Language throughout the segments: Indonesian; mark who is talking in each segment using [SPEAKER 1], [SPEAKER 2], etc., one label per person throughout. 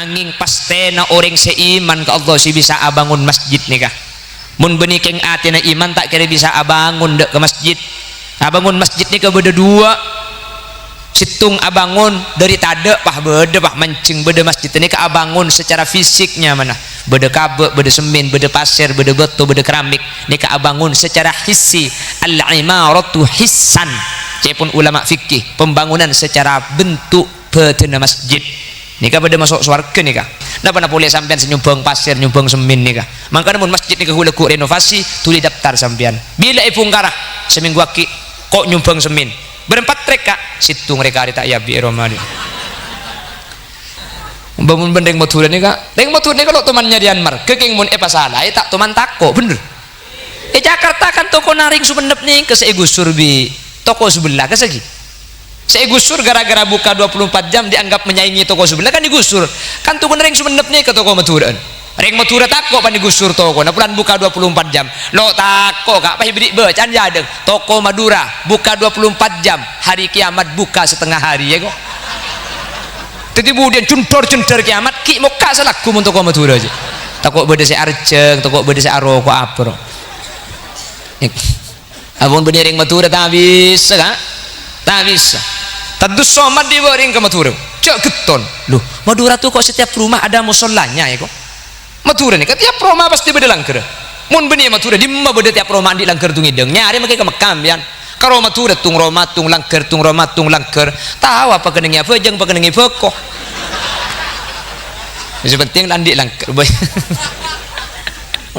[SPEAKER 1] angin pastena orang seiman ke Allah si bisa abangun masjid nih kah mun benikeng atina iman tak kira bisa abangun dek ke masjid. Abangun masjid nih ke beda dua situng abangun dari tade pah beda pah mancing beda masjid ini ke abangun secara fisiknya mana beda kabe beda semen beda pasir beda batu beda keramik ini ke abangun secara hissi. Al-imaratu hissan cepun ulama fikih pembangunan secara bentuk betena masjid nikah pada masuk surga nikah napa boleh sampean nyumbang pasir nyumbang semen nikah makanya mun masjid nikah hulaku renovasi tulis daftar sampean bila ipungkara seminggu aki kok nyumbang semen berempat trek kak situ mereka ada tak ya bi romani bangun bendeng motor nikah deng motor nikah kalau temannya di Anmar kekeng mun pasalah tak teman tako bener Jakarta kan toko naring sumenep nih ke seigusur bi toko sebelah ke segi saya gusur gara-gara buka 24 jam dianggap menyaingi toko sebelah kan digusur kan toko ring sumenep nih ke toko Maturaan ring Matura tako pan digusur toko nah pulang buka 24 jam lo tako kak pasti beri becan jadeng toko Madura buka 24 jam hari kiamat buka setengah hari ya kok jadi kemudian cuntor kiamat ki mau kak salahku untuk toko Madura aja toko beda saya arceng toko beda saya aroko apa abang bener ring Matura tak bisa kak tak bisa tadus somat di ring ke Madura cok geton loh Madura tuh kok setiap rumah ada musolanya ya kok Madura nih tiap rumah pasti beda langker mun benih Madura di mana beda tiap rumah di langker tung hidung nyari makai ke Mekam ya kalau Madura tung rumah tung langker tung rumah tung langker tahu apa keningnya pejeng apa keningnya pekoh masih penting landik langker boy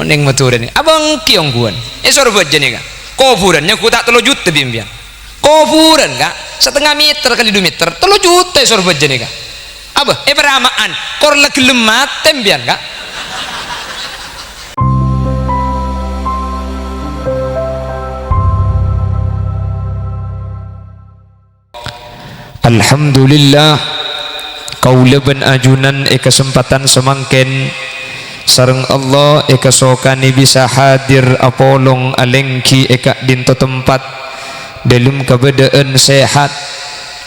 [SPEAKER 1] neng Madura nih abang kiong guan sorot aja nih kak kuburannya ku tak 3 juta bimbian kuburan kak setengah meter kali 2 meter 3 juta sorot aja nih kak apa beramaan kor lagi lemat tembian kak Alhamdulillah kaula ben ajunan kesempatan semangken sareng Allah sokani bisa hadir apolong alengki dinto tempat dalam keadaan sehat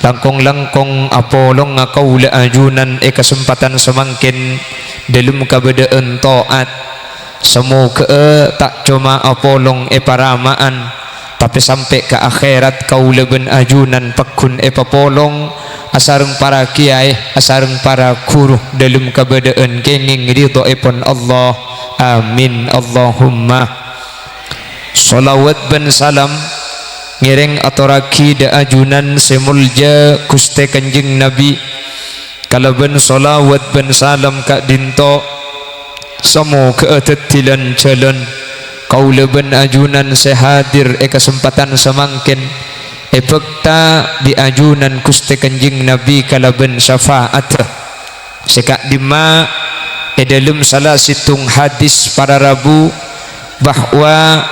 [SPEAKER 1] langkong-langkong apolong kaula ajunan kesempatan semangkin dalam keadaan taat semoga tak cuma apolong paramaan tapi sampai ke akhirat kaula ben ajunan pakun papolong asareng para kiai asareng para guru dalam keadaan kenging ridho ipun Allah amin Allahumma salawat ben salam ngiring aturaki da ajunan semulja Gusti Kanjeng Nabi kalaban salawat ben salam kak dinto semoga tetilan jalan kaula ben ajunan sehadir kesempatan semangkin efekta di ajunan Gusti Kanjeng Nabi kalaban syafaat sekak dima dalam salah situng hadis para rabu bahwa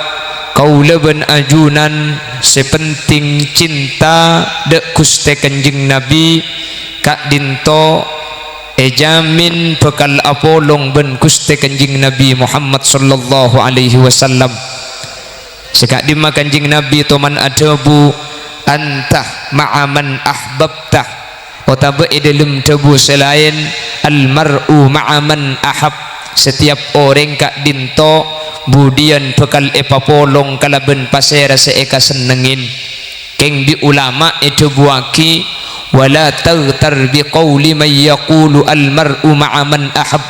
[SPEAKER 1] kaula ben ajunan sepenting cinta dek Gusti Kanjeng Nabi kak dinto jamin bekal apolong ben Gusti Kanjeng Nabi Muhammad sallallahu alaihi wasallam sekak dima Kanjeng Nabi toman adabu antah ma'aman ahbabtah otaba dalam tabu selain almar'u ma'aman ahab setiap orang kak dinto budian bekal papolong kalaben pasera seeka senengin keng di ulama itu buaki wala taghtar biqauli man yaqulu almar'u ma'aman ahab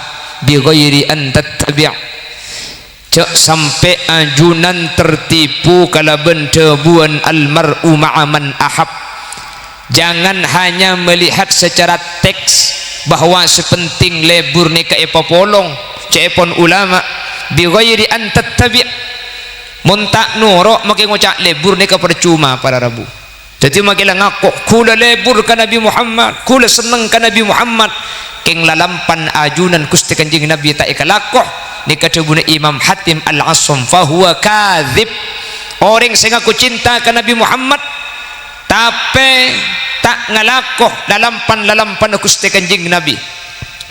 [SPEAKER 1] bighairi an tattabi' cak sampai ajunan tertipu kalaben tebuan almar'u ma'aman ahab jangan hanya melihat secara teks bahwa sepenting lebur neka papolong cepon ulama bighairi an tattabi' muntak nurok makin ngucap lebur neka percuma para rabu jadi makilah ngaku kula lebur ka Nabi Muhammad kula seneng ka Nabi Muhammad keng lalampan ajunan Gusti Kanjeng Nabi tak ikalakoh ni kadebuna Imam Hatim Al-Asam fahuwa kadzib orang sing ngaku cinta ka Nabi Muhammad tapi tak ngalakoh lalampan Gusti Kanjeng Nabi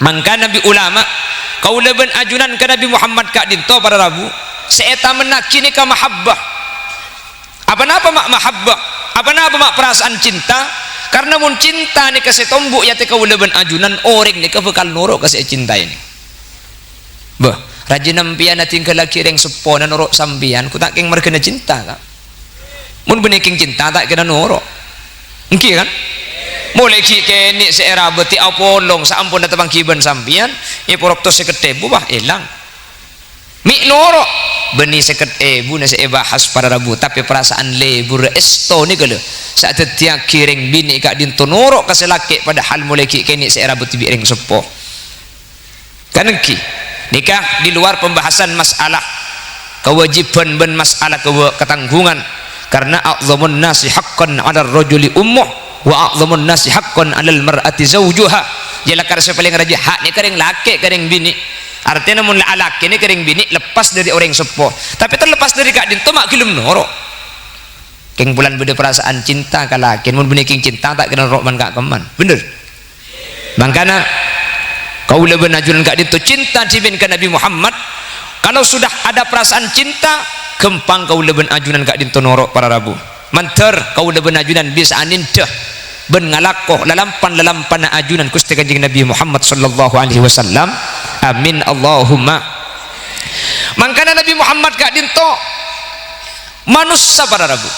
[SPEAKER 1] mangka Nabi ulama kaula ben ajunan ka Nabi Muhammad kak dinto para rabu seeta menakini ka mahabbah apa napa mak mahabbah apa napa mak perasaan cinta karena mun cinta ni kasih tombuk ya te kaula ben ajunan orang ni ka bekal norok kasih cinta ini bah rajin nampian na tinggal laki reng sepo na norok sampian ku tak keng merkena cinta ka mun beneking cinta tak kena norok engki kan mulai ki kene seera beti apolong saampun datang kiban sampian ya porok to seket ebu bah elang mi norok beni seket ebu na bahas para rabu tapi perasaan lebur esto ni kalau saat tiak kiring bini kak dinto norok kasih laki padahal mulai ki kene seera beti bireng sepo kan engki nikah di luar pembahasan masalah kewajiban ben masalah ketanggungan karena a'zamun nasi haqqan 'ala ar-rajuli ummuh wa a'zamun nasi haqqan 'alal mar'ati zawjuha jela karena paling raja hak ni kering laki kering bini artinya mun laki ni kering bini lepas dari orang sepuh tapi terlepas dari kak dinto mak kilum norok keng bulan beda perasaan cinta ka laki mun benih king cinta tak kena norok man kak keman bener makanya kaula benajunan kak dinto cinta cibin ke Nabi Muhammad kalau sudah ada perasaan cinta gempang kaula benajunan kak dinto norok para rabu manter kaula benajunan bisa anin dah ben ngalakoh lalampan ajunan Gusti Kanjeng Nabi Muhammad sallallahu alaihi wasallam amin Allahumma mangkana Nabi Muhammad kak dinto manusia para rabu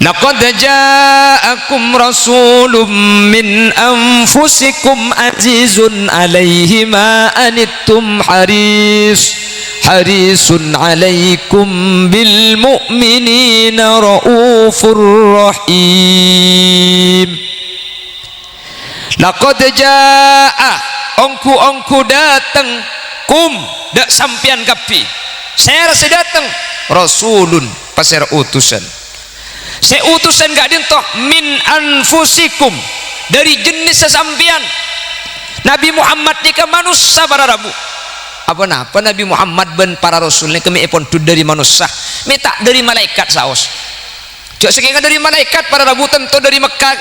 [SPEAKER 1] laqad ja'akum rasulun min anfusikum azizun alaihi ma anittum harisun alaikum bil mu'minina raufur rahim laqad ja'a ongku datang kum dak sampian kapi saya rasa datang rasulun pasir utusan saya utusan gak dintoh min anfusikum dari jenis sesampian Nabi Muhammad ni ke manusia para rabu apa Nabi Muhammad ben para rasulnya kami epon tu dari manusia minta dari malaikat saos jok sekian dari malaikat para rabu tentu dari Mekah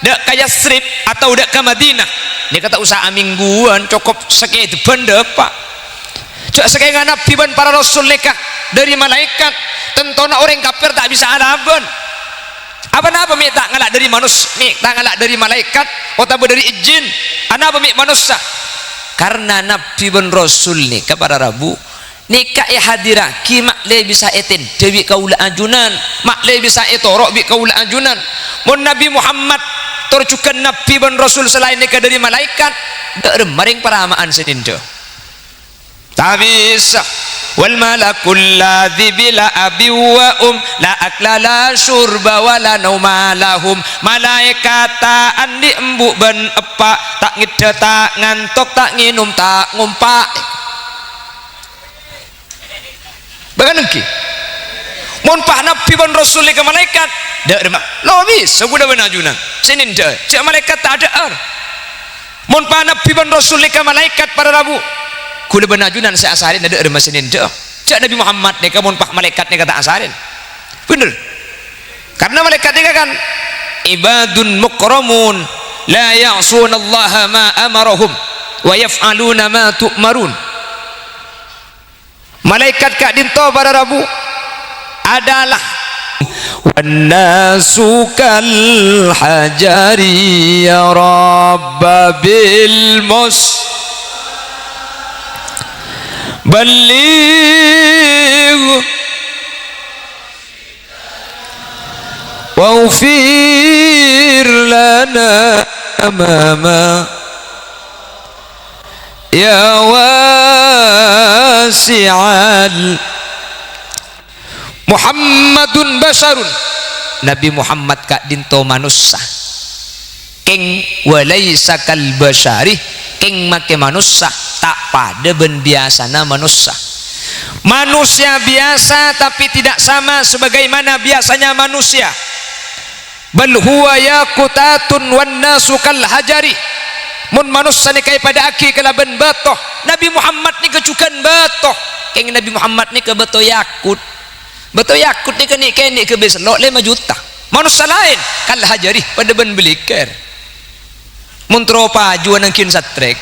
[SPEAKER 1] dak kaya Yasrib atau dak ke Madinah dia kata usaha mingguan cukup sekian itu benda pak jok sekian Nabi ben para rasul lekah dari malaikat tentu orang kafir tak bisa adaban apa minta ngalak dari manusia minta ngalak dari malaikat atau dari jin apa manusia karena Nabi ben Rasul ni kepada rabu nikah hadiraki mak le bisa eten dewi kaula ajunan mak le bisa etorok bi kaula ajunan mun Nabi Muhammad tercukan Nabi ben Rasul selain nikah dari malaikat dak maring paramaan sedindo tak bisa wal malakul ladzi bila abi wa la akla la syurba wala nauma lahum malaikata andi embuk ben epak tak ngide tak ngantuk tak nginum tak ngumpak baganengki mun pah nabi ban rasul ke malaikat dak demak lo bisa budak benajunan sinin dak cak malaikat tak ada mun pah nabi ban rasul ke malaikat para rabu kula benajunan saya asarin ada masinin dah cak Nabi Muhammad ni kamun pak malaikat ni kata asarin bener karena malaikat ni kan ibadun mukramun la ya'sunallaha ma amarahum wa yaf'aluna ma tu'marun malaikat kak dinto pada rabu adalah wannasu kal hajari ya rabbil mus baligh waghfir lana amama ya wasi'al Muhammadun basarun Nabi Muhammad kak dinto manusia keng walaysa kal basari keng make manusia tak pada ben biasana manusia biasa tapi tidak sama sebagaimana biasanya manusia bal huwa yaqutatun wan nasu kal hajari mun manusia ni kai pada aki kalaban batoh Nabi Muhammad ni kecukan batoh keng Nabi Muhammad ni ke batoh yakut ni ke ni kene ke beselok 5 juta manusia lain kal hajari pada ben beliker mun tropa juan angkin satrek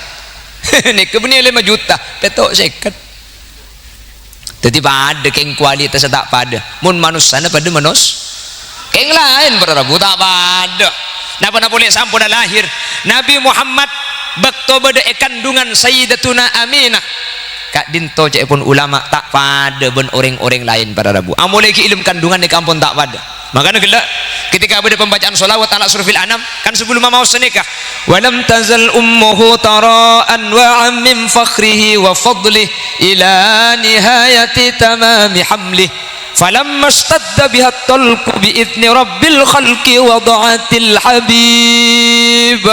[SPEAKER 1] ni kebenih 5 juta petok seket jadi pada keng kualitas tak pada mun manusia pada keng lain Prabu tak pada napa boleh sampun lahir Nabi Muhammad bakto bade kandungan Sayyidatuna Aminah kak dinto cek pun ulama tak pada ben orang-orang lain para Rabu amoleh ki ilmu kandungan di kampung tak pada makanya gelak ketika ada pembacaan sholawat ala surfil anam kan sebelum mau senikah walam tazal ummuhu tara'an wa min fakhrihi wa fadlih ila nihayati tamami hamlih falamma ishtadda biha talqu bi idni rabbil khalqi wada'atil habib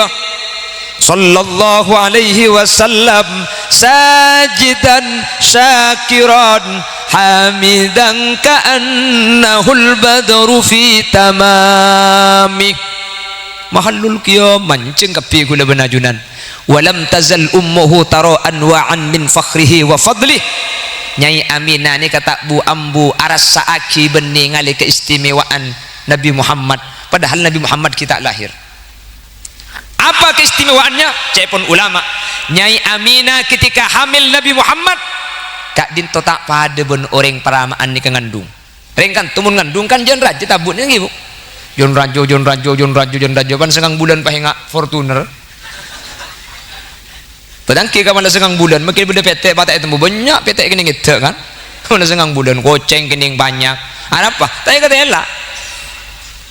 [SPEAKER 1] sallallahu alaihi wasallam sajidan syakiran hamidan ka'annahul badru fi tamami mahallul qiyam mancing kepi kula benajunan walam tazal ummuhu tara'an wa'an min fakhrihi wa fadlih Nyai Aminah ni kata bu ambu aras saaki bening ngali keistimewaan Nabi Muhammad padahal Nabi Muhammad kita lahir apa keistimewaannya cepon ulama Nyai Aminah ketika hamil Nabi Muhammad kak dinto tak pada ben orang paramaan ni kengandung rengkan tumun ngandung kan jon raja tabutnya ngibu jon rajo pan sengang bulan pahinga Fortuner padang ki kamala sengang bulan makin beda petek batak itu banyak petek kene ngedek kan kamala sengang bulan goceng kening banyak apa tapi kata elak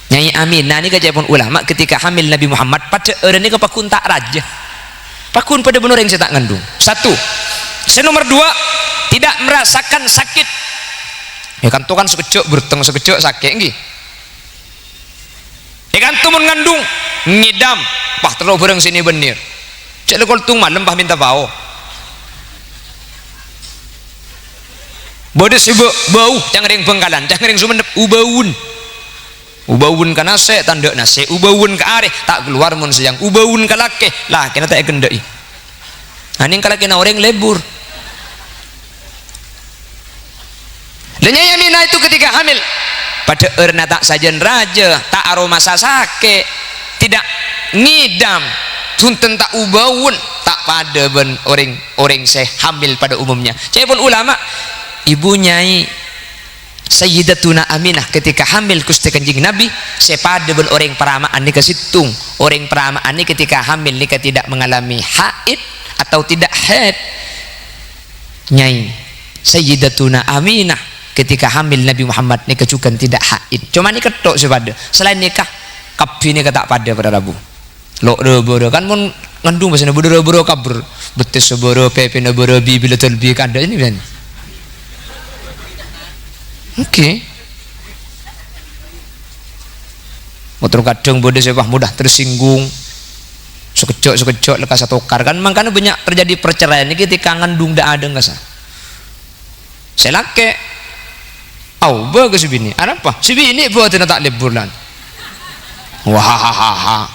[SPEAKER 1] Nyai Aminah ni kejapun ulama ketika hamil Nabi Muhammad pada orang ni kepakun tak raja pakun pada benar yang saya tak ngandung satu nomor dua tidak merasakan sakit ya kan tuh kan sekecuk berteng sekecuk sakit nggih ya kan tuh mengandung ngidam pah terlalu bareng sini benir cek lekol tung malam pah minta bau bodes sibuk bau jangan ring Bengkalan jangan ring Sumenep ubawun kana se tanduk nase ubawun ke areh tak keluar mun sayang ubawun ke lake lah kena tak kendai aning kalau kena orang lebur dan Nyai Aminah itu ketika hamil pada erna tak sajen raja tak aroma sasake tidak ngidam sunten tak ubawun tak pada ben orang seh hamil pada umumnya cepun ulama ibu Nyai Sayyidatuna Aminah ketika hamil Gusti Kanjeng Nabi sepada ben orang peramaan ni kesitung orang peramaan ni ketika hamil ni tidak mengalami haid atau tidak haid Nyai Sayyidatuna Aminah ketika hamil Nabi Muhammad ni kecukan tidak haid cuma ni ketok sepada selain nikah kabi ni ketak pada pada Rabu lo reboro kan mun ngandung bahasa reboro kabur betis seboro pepe neboro bibi letul bi kada ini kan Oke. Motor kadang bodoh sepah mudah tersinggung. Sekecok lekas tokar kan makanya banyak terjadi perceraian ini ketika ngandung dak ada enggak sah. Selake. Au bagus bini. Apa? Si bini buat tak liburan. Wah.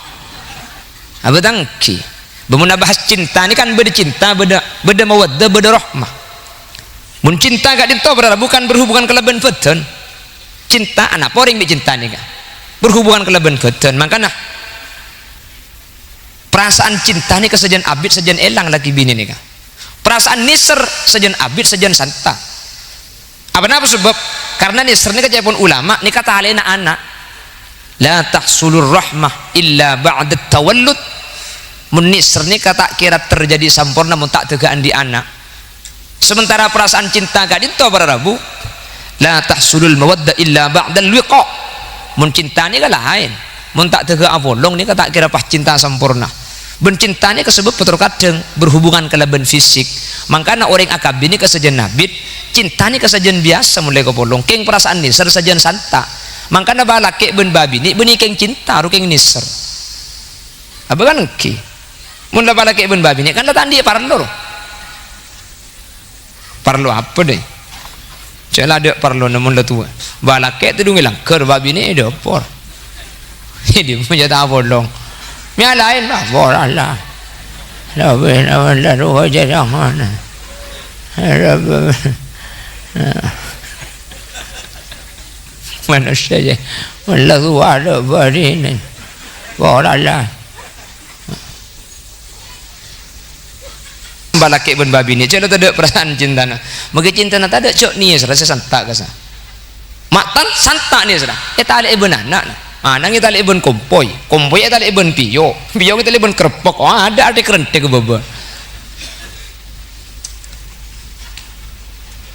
[SPEAKER 1] Apa tangki? Bemuna bahas cinta ini kan beda cinta, beda mawaddah, beda rahmah. Mun cinta gak dinto berarti bukan berhubungan kelebihan badan cinta anak poring di cinta nih kan berhubungan kelebihan badan makanya perasaan cinta nih kesajian abid sajian elang lagi bini nih kan perasaan niser sajian abid sajian santa apa sebab karena niser nih kejapun ulama nih kata alena anak la tahsulur rahmah illa ba'da tawallud mun niser nih kata kira terjadi sempurna mun tak tegaan di anak sementara perasaan cinta gak dinto para Rabu la tahsulul mawadda illa ba'dal wiqa mun cinta ni kan lain mun tak tega abolong ni tak kira pas cinta sempurna ben cinta ni kesebut betul kadang berhubungan kelebihan fisik makanya orang akab ini kesajian nabid cinta ni kesajian biasa mulai kepolong keng perasaan niser sajian santa makanya balake ben babi ni beni keng cinta ru keng niser apa kan ki mun la balake ben babi ni kan datang dia parlo perlu apa deh celah ada perlu namun dah tua balake tu dong hilang ker babi ni ada por ini punya tak bolong yang lain lah por Allah lebih nak ruh aja jangan manusia je wallah tu ada bari ni por Allah balake ben babi ni celo tak ada perasaan cinta na mage cinta na tak ada cok ni rasa santak kasa maktan santak ni sudah tali ibn anak nang tali ibn kompoi tali ibn piyo tali ibn kerpok ada kerente ke baba.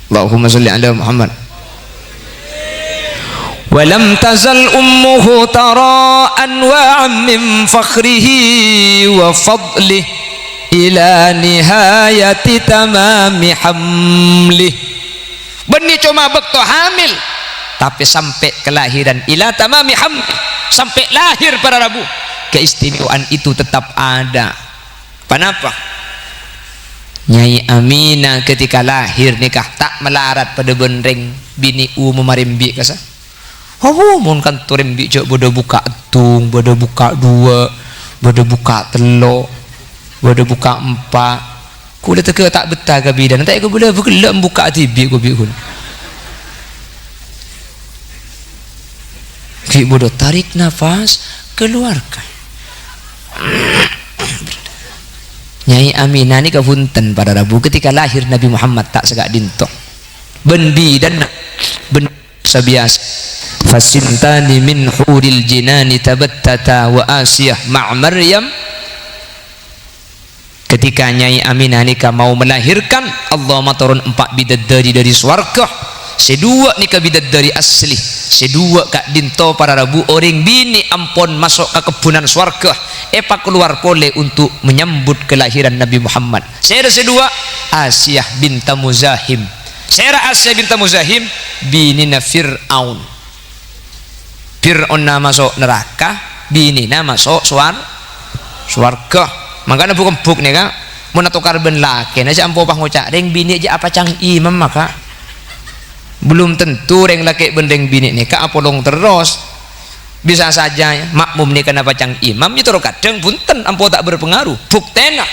[SPEAKER 1] Allahumma sholli ala Muhammad. Walam tazal ummuhu tara anwa'an min fakhrihi wa fadlih ila nihayati tamami hamlih. Benih cuma bekto hamil tapi sampai kelahiran ila tamami hamlih, sampai lahir para Rabu, keistimewaan itu tetap ada. Kenapa? Nyai Aminah ketika lahir nikah tak melarat pada benreng bini memarimbi kasa. Mun kan turimbi jok bodo buka tung, bodo buka dua, bodo buka telo, bodo buka empat. Kuda teka tak betah ke bidan. Tak aku boleh bergelak buka tibi ku biun. Ki bodo tarik nafas, keluarkan. Nyai Aminah ni kapunten pada Rabu ketika lahir Nabi Muhammad tak segak dintok. Ben bidan ben sabias. Fasintani min huril jinani tabattata wa Asiyah ma' Maryam. Ketika Nyai Aminah nikah mau melahirkan, Allah maturun 4 bidadari dari swarga. Sedua nikah bidadari asli, sedua kak dinto para Rabu orang bini ampon masuk ke kebunan swarga. Epa keluar pole untuk menyambut kelahiran Nabi Muhammad. Saya sedua Asiyah binta Muzahim. Saya Asiyah binta Muzahim bini Fir'aun. Fir'aun masuk neraka, bini masuk swarga. Makanya bukan buk nih kak, mau natukar ben laki, aja ampo pah ngucap, reng bini aja apa cang imam maka belum tentu reng laki ben reng bini nih kak apolong terus. Bisa saja makmum nih kenapa cang imam itu kadang punten ampo tak berpengaruh. Buktena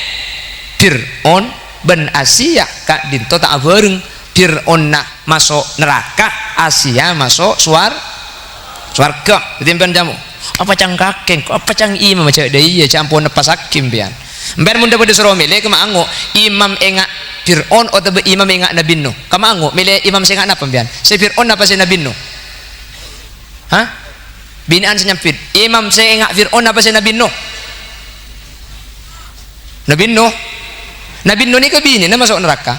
[SPEAKER 1] Fir'aun ben Asiyah kak dinto tak bareng. Fir'aun masuk neraka, Asiyah masuk swarga. Ditimpan jamu apa cang kakeng apa cang imam macam dia iya campur nepas hakim pian mben mun dapat disuruh milih kemangu imam engak Fir'aun atau imam engak Nabi Nuh kemangu milih imam sing engak apa pian si Fir'aun apa si Nabi Nuh binaan senyampit imam sing engak Fir'aun apa si Nabi Nuh Nabi Nuh ni kebini na masuk neraka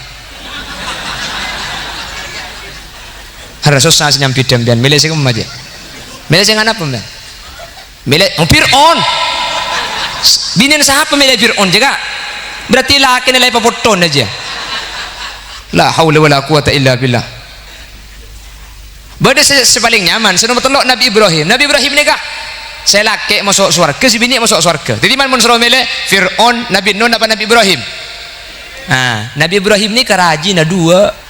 [SPEAKER 1] harus susah senyampit pian milih sing aja milih sing apa pian milih Fir'aun binin siapa milih Fir'aun juga berarti laki nilai papoton aja la haula wala quwata illa billah. Bada sepaling nyaman senang telok Nabi Ibrahim ni kah saya laki masuk surga si bini masuk surga jadi mana mun suruh milih Fir'aun Nabi Nuh apa Nabi Ibrahim Nabi Ibrahim ni kerajin dua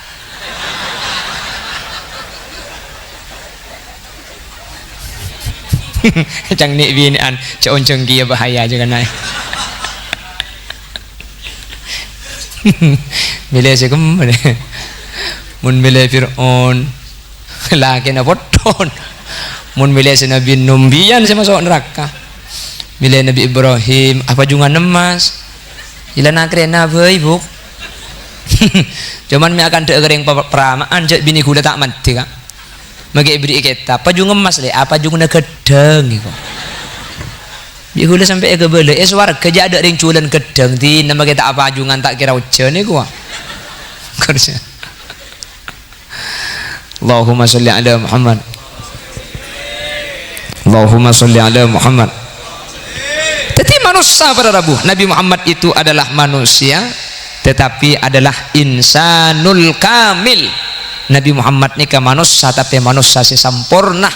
[SPEAKER 1] cang ni binaan caon cenggi bahaya aja kan naik milih si kemen mun milih Fir'aun laki na poton mun milih si Nabi Numbian saya masuk neraka milih Nabi Ibrahim apa jungan emas ilan akrena buk cuman mi akan degering peramaan cek bini kuda tak mati kak magi beri kita apa juga emas le apa juga nak gedeng iko biar gula sampai ke bela warga kerja ada ring culan gedeng di nama kita apa jungan tak kira ujian iko kerja Allahumma sholli ala Muhammad Allahumma sholli ala Muhammad. Jadi manusia pada Rabu Nabi Muhammad itu adalah manusia tetapi adalah insanul kamil. Nabi Muhammad ni ke manusia tapi manusia si sempurna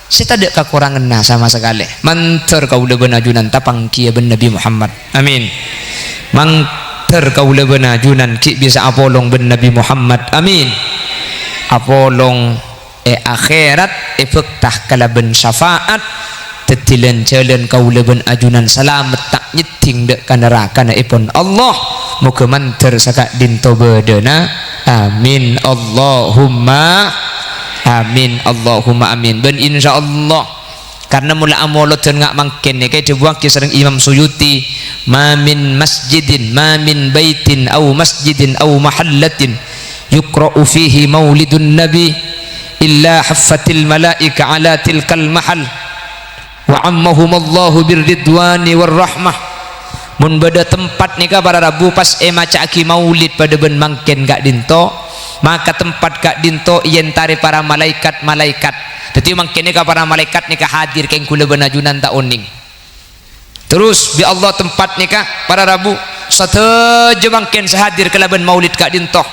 [SPEAKER 1] si tak ada kekurangan sama sekali mantar kau lebih najunan tapang kia ben Nabi Muhammad amin mantar kau lebih najunan ki bisa apolong ben Nabi Muhammad amin apolong akhirat fektah kala ben syafaat tetilan jalan kau lebih ajunan selamat tak nyeting dek neraka na ipun Allah muka mantar sakak dinto bedena amin Allahumma amin Allahumma amin ben insyaallah karena mula amolot tengak mangken ni kayak dibuang kisah Imam Suyuti ma min masjidin ma min baitin au masjidin au mahallatin yuqra'u fihi maulidun nabi illa haffatil malaika ala tilkal mahal wa ammahumallahu birridwani warrahmah. Mun beda tempat nika para Rabu pas maca aki maulid pada ben mangken gak dinto, maka tempat gak dinto yen tari para malaikat dadi mangken nika para malaikat nika hadir keng kula benajunan ta oning. Terus bi Allah tempat nikah para Rabu sateje mangken sahadir kelaban maulid gak dinto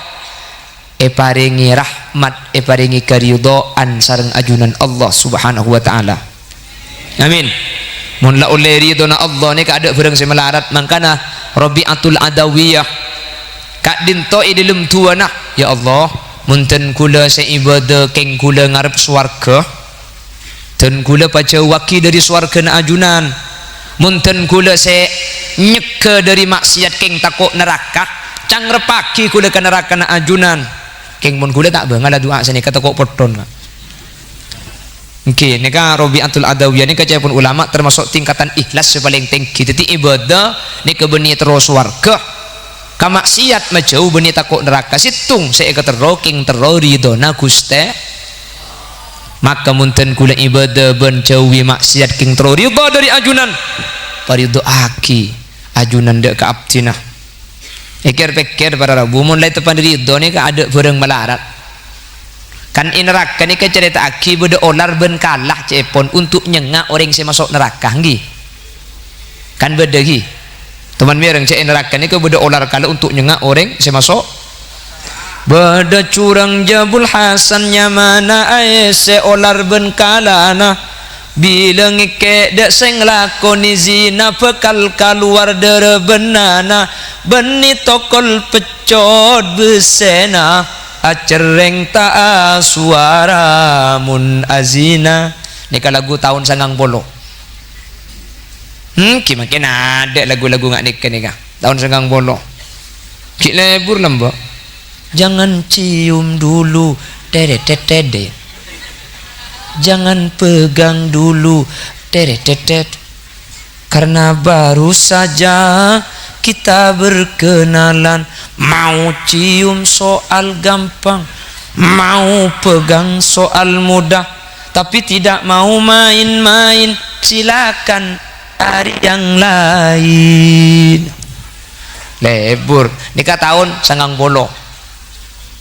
[SPEAKER 1] paringi rahmat paringi keridhaan sareng ajunan Allah subhanahu wa ta'ala. Amin. Mun la oleh ridona Allah ni ka ada barang semelarat mangkana Rabi'atul Adawiyah kak dinto idilum tuana ya Allah munten kula seibadah keng kula ngarep swarga ten kula paca waki dari swarga na ajunan munten kula se nyeke dari maksiat keng takok neraka cangrepaki kula ke neraka na ajunan keng mun kula tak bangala doa sini kata kok poton. Oke, nika Rabi'atul Adawiyah nika pun ulama termasuk tingkatan ikhlas paling tinggi. Jadi ibadah nika beni terus warga. Kamaksiat majau beni takut neraka situng saya ketero king tero ridona Guste. Maka munten kula ibadah ben jauhi maksiat king tero ridho dari ajunan. Parido aki ajunan dek ka abdina. Pikir-pikir para Rabu mulai tepan ridho nika ada bareng melarat. Kan neraka ni cerita aki beda olar ben kalah cepon untuk nyengak orang yang masuk neraka nggih kan beda gi teman mireng cek neraka ni beda olar kalah untuk nyengak orang yang masuk beda curang jabul hasan nyamana aese olar ben kalana bilang ike dek seng lakoni zina bekal keluar dari benana beni tokol pecot besena acereng ta suara mun azina nika lagu tahun 90 kimakin ada lagu-lagu ngak nika tahun 90 cik lebur lembok jangan cium dulu tede jangan pegang dulu tede karena baru saja kita berkenalan mau cium soal gampang mau pegang soal mudah tapi tidak mau main-main silakan cari yang lain lebur nikah tahun 90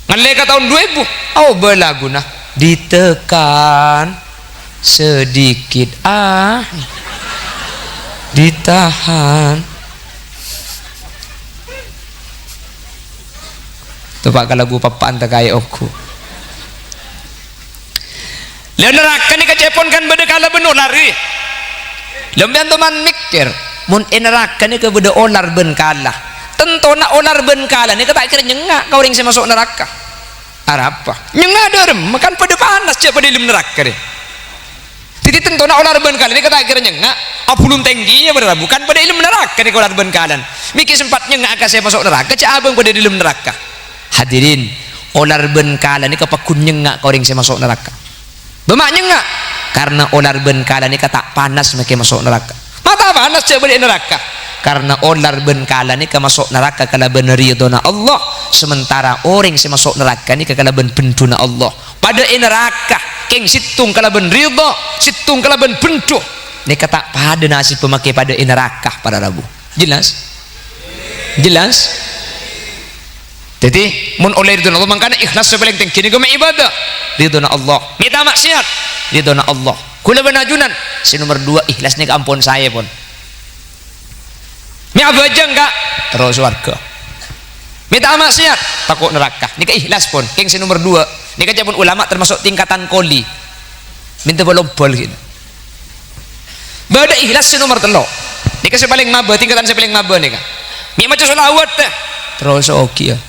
[SPEAKER 1] ngeleka tahun 2000 oh belaguna ditekan sedikit ditahan tu pak lagu papaan tak kaya aku lalu neraka ni kecepon kan beda kala benar lari lembian teman mikir mun neraka ni ke beda olar ben kala tentu nak olar ben kala ni kata kira nyengak kau orang si masuk neraka apa nyengak derem makan pada panas cek pada dalam neraka ni jadi tentu nak olar ben kala ni kata kira nyengak apulun tingginya berapa bukan pada dalam neraka ni olar ben kala mikir sempat nyengak ke saya masuk neraka cek abang pada dalam neraka. Hadirin olar ben kala ni kapakun nyengak kau orang saya masuk neraka bemak nyengak karena olar ben kala ni kata panas mereka masuk neraka mata panas cek balik neraka karena olar ben kala ni masuk neraka kala ben ridona Allah sementara orang saya masuk neraka ni kala ben bentuna Allah pada neraka keng situng kala ben ridho situng kala ben bentu ni kata pada nasib pemakai pada neraka pada Rabu jelas jadi mun oleh ridona Allah mangkana ikhlas paling tinggi ni gome ibadah ridona Allah minta maksiat ridona Allah kula benajunan si nomor 2 ikhlas ni ampun saya pun mi abajang kak terus warga minta maksiat takut neraka ni ikhlas pun keng si nomor 2 ni pun ulama termasuk tingkatan koli minta bolobol gitu bada ikhlas si nomor 3 ni si paling maba tingkatan si paling maba ni kak mi maca selawat terus oke ya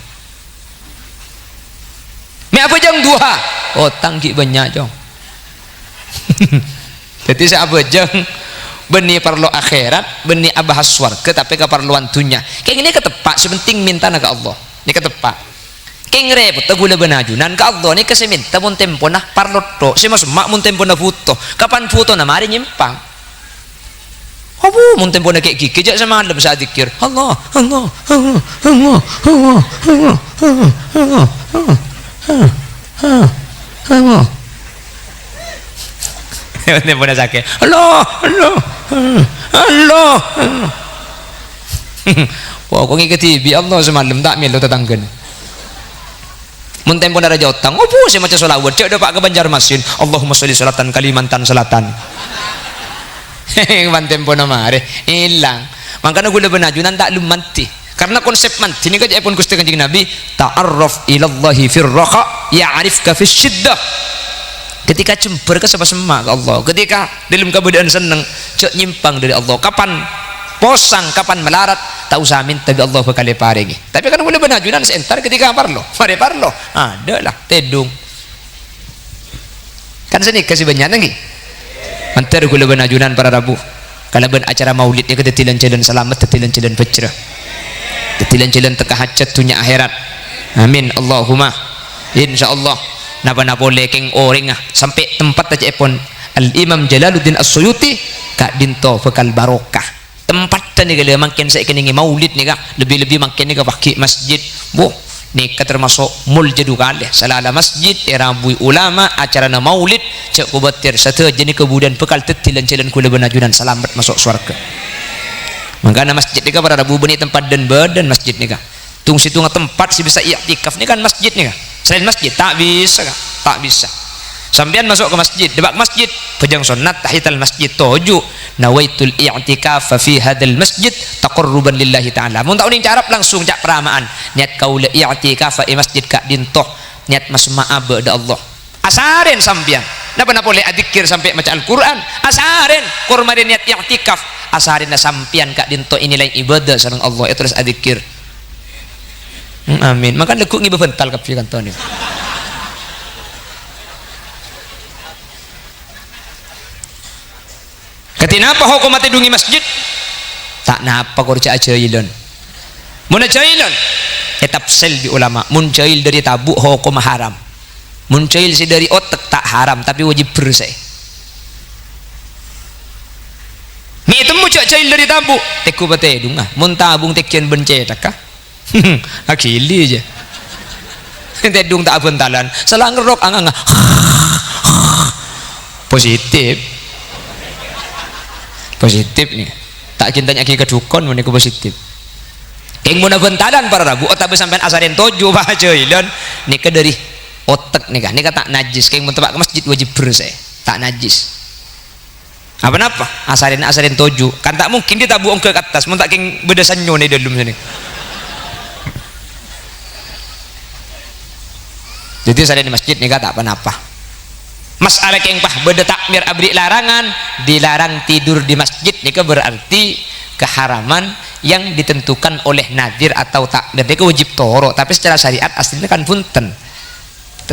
[SPEAKER 1] mi apa jang 2 oh tangki banyak jong jadi saya apa jang benih perlu akhirat benih abahas swarga tapi keperluan dunia kayak gini ketepak sepenting minta ke Allah ini ketepak kayak repot gula benajunan ke Allah ini kasih minta mun tempo nah parloto si mas mak mun tempo nah foto kapan foto nah mari nyimpang mun tempo nah kayak gigi jak sama malam saat zikir Allah Allah Allah Allah Allah Allah Allah Allah Ini pun sakit. Allah, Allah, Allah. Wah, kau ngikuti bi Allah semalam tak melu tetanggan. Mun tempo dari Jotang, opo sih macam solawat. Cek Pak ke Banjarmasin. Allahumma sholli sholatan Kalimantan Selatan. Hehehe, tempo nama are hilang. Makanya gue lebih najunan tak lu mati. Karena konsep mati ini kan pun Gusti Kanjeng Nabi, ta'arraf ilallahi firraqa ya'rifka fis syiddah. Ketika jember ke sama-sama ke Allah, ketika dalam keadaan seneng cek nyimpang dari Allah, kapan posang, kapan melarat, tak usah minta ke Allah bekali paringi. Tapi kan boleh benajunan sebentar ketika parlo, mari parlo, ada lah tedung. Kan seni kasih banyak lagi. Antar gula benajunan para rabu. Kalau ben acara maulid ya kedetilan jalan selamat, kedetilan jalan pecrah, kedetilan jalan teka hajat dunia akhirat. Amin Allahumma. Insyaallah. Napa-napa lekeng orang sampai tempat aja pun Al Imam Jalaluddin As-Suyuti kak dinto bekal barokah. Tempat tadi kalau makin saya kini maulid nih kak lebih-lebih makin nih kak pakai masjid. Bu nih termasuk mul jadu kali salala masjid era bui ulama acara na maulid cek kubatir satu jenis kemudian bekal tetilan jalan kula benajunan selamat masuk surga. Makanya masjid nih kak para rabu benih tempat dan badan masjid nih kak tung situ tempat si bisa i'tikaf nih kan masjid nih kak. Selain masjid tak bisa kak, tak bisa. Sampean masuk ke masjid, debak masjid, pejang sunnat tahiyatul masjid toju nawaitul i'tikaf fi hadzal masjid taqarruban lillahi ta'ala. Mun tak uning carap langsung cak peramaan niat kaula i'tikaf fi masjid kak dintoh niat masma'a ba'da Allah. Asarin sampean. Napa boleh adzikir sampai maca Al-Qur'an? Asarin kurmarin niat i'tikaf. Asarin sampean kak dintoh inilah ibadah sareng Allah itu terus adzikir. Amin. Maka lekuk ngiba bental kapi kanton ni. Ketina apa hukum mati dungi masjid? Tak napa kau cak jahilun. Mun jahilun, etap sel di ulama. Mun jahil dari tabu hukum haram. Mun jahil si dari otak tak haram tapi wajib bersih. Mi temu cak jahil dari tabu. Teku bate dunga. Mun tabung tekian bencetak kah? Akili aja. Tedung tak bentalan. Selang ngerok anganga. Positif. Positif nih tak cintanya ki kedukon meniku positif keng muna bentalan para rabu otak sampean asarin toju baca ilan nika dari otak nika tak najis keng mun tempat ke masjid wajib bersih tak najis apa asarin toju kan tak mungkin kita buang ke atas mun tak keng beda sanyo nih dalam sini jadi asarin di masjid nika tak apa-apa. Masalah yang pah beda takmir abri larangan dilarang tidur di masjid ini berarti keharaman yang ditentukan oleh nadir atau takmir ini wajib toro tapi secara syariat aslinya kan punten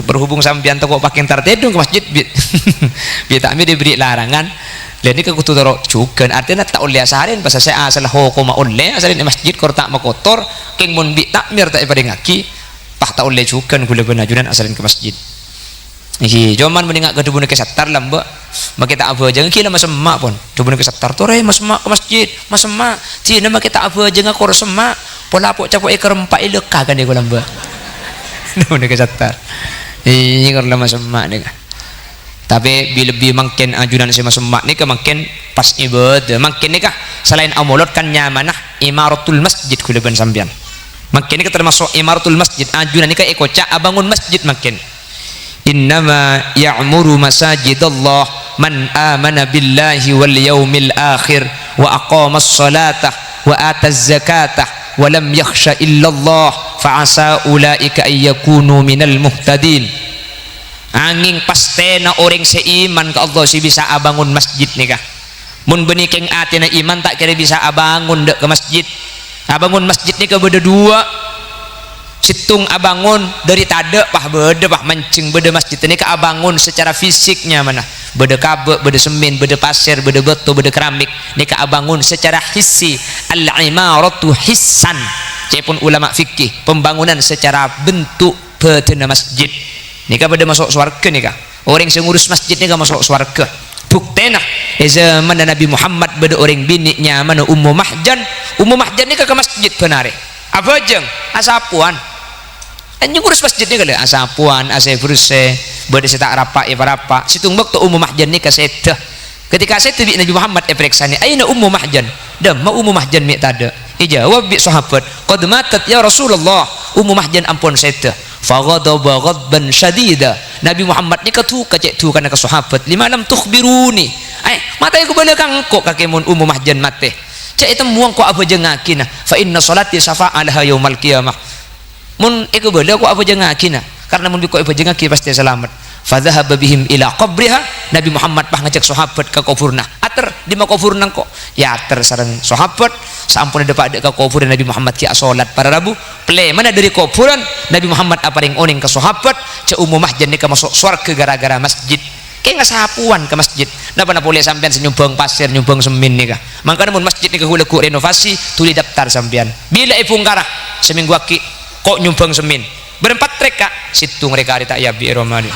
[SPEAKER 1] berhubung sampean toko pakai tartedung ke masjid biar takmir diberi larangan dan ini kekutu toro juga artinya tak oleh asarin pas saya asal hukum oleh asarin di masjid kor tak makotor keng mun bi takmir tak pada ngaki pah tak oleh juga gula benajunan asarin ke masjid. Iki joman meningak ke dubun ke satar lamba makita apa jangan kila masemak pun dubun ke satar tore masemak ke masjid masemak cina makita apa jangan kor semak pola pok capok ekor empat ileka kan dia lamba dubun ke satar ini kor lama semak nih tapi lebih makin ajunan si masemak nih makin pas ibadah makin nih kah selain amolot kan nyamanah imaratul masjid kuleban sambian makin ini termasuk imaratul masjid ajunan nih kah ekocak abangun masjid makin innama ya'muru masajidallah man amana billahi wal yaumil akhir wa aqamas salatah wa ataz zakatah wa lam yakhsha illallah fa asa ulaika ay yakunu minal muhtadin. Angin pastena orang seiman ke Allah si bisa abangun masjid nih kah mun benih keng atina iman tak kira bisa abangun dek ke masjid abangun masjid nih kah beda dua situng abangun dari tade pah beda pah mancing beda masjid ini ke abangun secara fisiknya mana beda kabe beda semen beda pasir beda batu beda keramik ini ke abangun secara hissi al-imaratu hissan cepun ulama fikih pembangunan secara bentuk betena masjid ini ke beda masuk surga nih kah orang yang ngurus masjid nih ke masuk surga buktena zaman Nabi Muhammad beda orang biniknya mana Ummu Mahjan nih ke masjid benare apa jeng asapuan anjing urus masjid ni kala asapuan ase bersih bade setak rapak ya parapa situng waktu ummu mahjan ni kasedah ketika saya bi Nabi Muhammad periksa ni aina ummu mahjan dam ma ummu mahjan mi tada ijawab bi sahabat qad matat ya Rasulullah ummu mahjan ampun sedah faghadaba ghadban syadida Nabi Muhammad ni katu kacek tu kana ke sahabat lima lam tukhbiruni mata aku bala kang kok kakemun ummu mahjan mate cek itu muang ko apa jengakina fa inna salati syafa'alaha yaumal qiyamah mun iku bala ko apa jengakina karena mun biko apa jengaki pasti selamat fa dhahaba bihim ila qabriha Nabi Muhammad pah ngajak sahabat ke kuburna ater di ma kuburna kok ya ater sareng sahabat sampun depa adek ke kubur Nabi Muhammad ki salat para rabu ple mana dari kuburan Nabi Muhammad aparing oning ke sahabat cek ummu mahjan ni ka masuk surga gara-gara masjid kayak nggak sapuan ke masjid napa boleh sampean senyumbang pasir nyumbang semin nih kah makanya mun masjid nih kehula ku renovasi tuli daftar sampean bila ipungkara seminggu aki kok nyumbang semin berempat trek kak situng mereka hari tak ya bi romani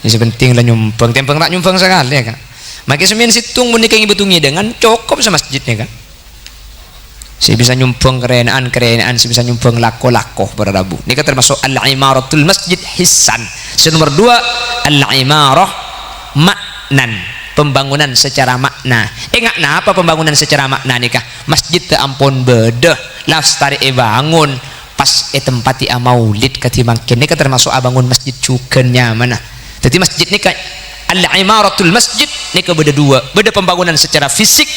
[SPEAKER 1] ini penting lah nyumbang tempeng tak nyumbang sekali ya kak makin semin situng mun kayak betungi dengan cukup sama masjidnya kan si bisa nyumbang kerenaan si bisa nyumbang lako pada rabu ini kan termasuk al-imaratul masjid hissan nomor 2 al-imarah maknan pembangunan secara makna ngakna apa pembangunan secara makna nikah masjid te ampun bedah lastari bangun pas tempati maulid ketimbang kini kan termasuk bangun masjid juga nyaman jadi masjid nikah al-imaratul masjid nikah beda dua beda pembangunan secara fisik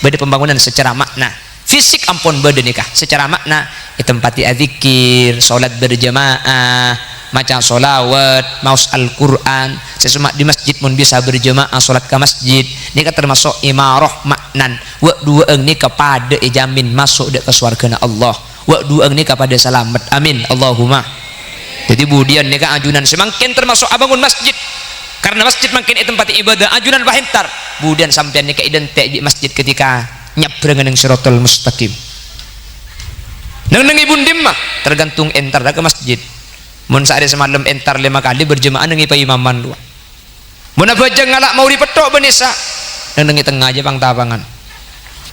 [SPEAKER 1] beda pembangunan secara makna fisik ampun beda nikah secara makna tempati adzikir salat berjamaah macam solawat maus Al-Quran sesumak di masjid mun bisa berjamaah salat ke masjid ini kan termasuk imarah maknan wa dua ni kepada jamin masuk dek ke surga Allah wa dua ni kepada selamat amin Allahumma jadi budian ni kan ajunan semakin termasuk abangun masjid karena masjid makin tempat ibadah ajunan bahintar budian sampean ni ke identik di masjid ketika nyebrang dengan siratal mustaqim nang ibundim mah tergantung entar ke masjid mun sehari semalam entar 5 kali berjemaah nengi imaman dua mun abajang ngalak mau dipetok benisa nengi tengah aja pang tapangan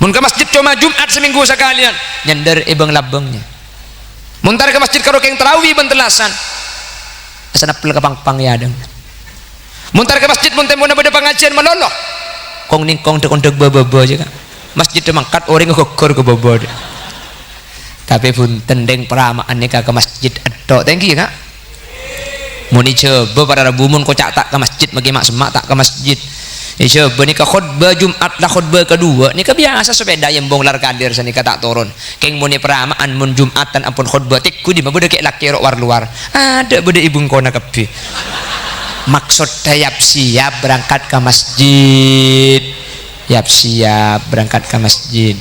[SPEAKER 1] mun ke masjid cuma Jumat seminggu sekalian nyender ibang labengnya mun tar ke masjid karo keng tarawih bentelasan asana pel ke pang ya adang mun tar ke masjid mun temuna beda pengajian meloloh kong ningkong dek baba aja kan masjid mangkat orang ngegor ke baba tapi pun tendeng peramaan nikah ke masjid adok thank you kak muni coba para rabu mun kocak tak ke masjid bagi mak semak tak ke masjid coba nikah khutbah Jumat lah khutbah kedua nikah biasa sepeda yang bonglar kadir senikah tak turun keng muni peramaan mun Jumatan ampun khutbah tikku di beda kayak laki rok war luar ada beda ibu kona kebi maksud siap berangkat ke masjid siap berangkat ke masjid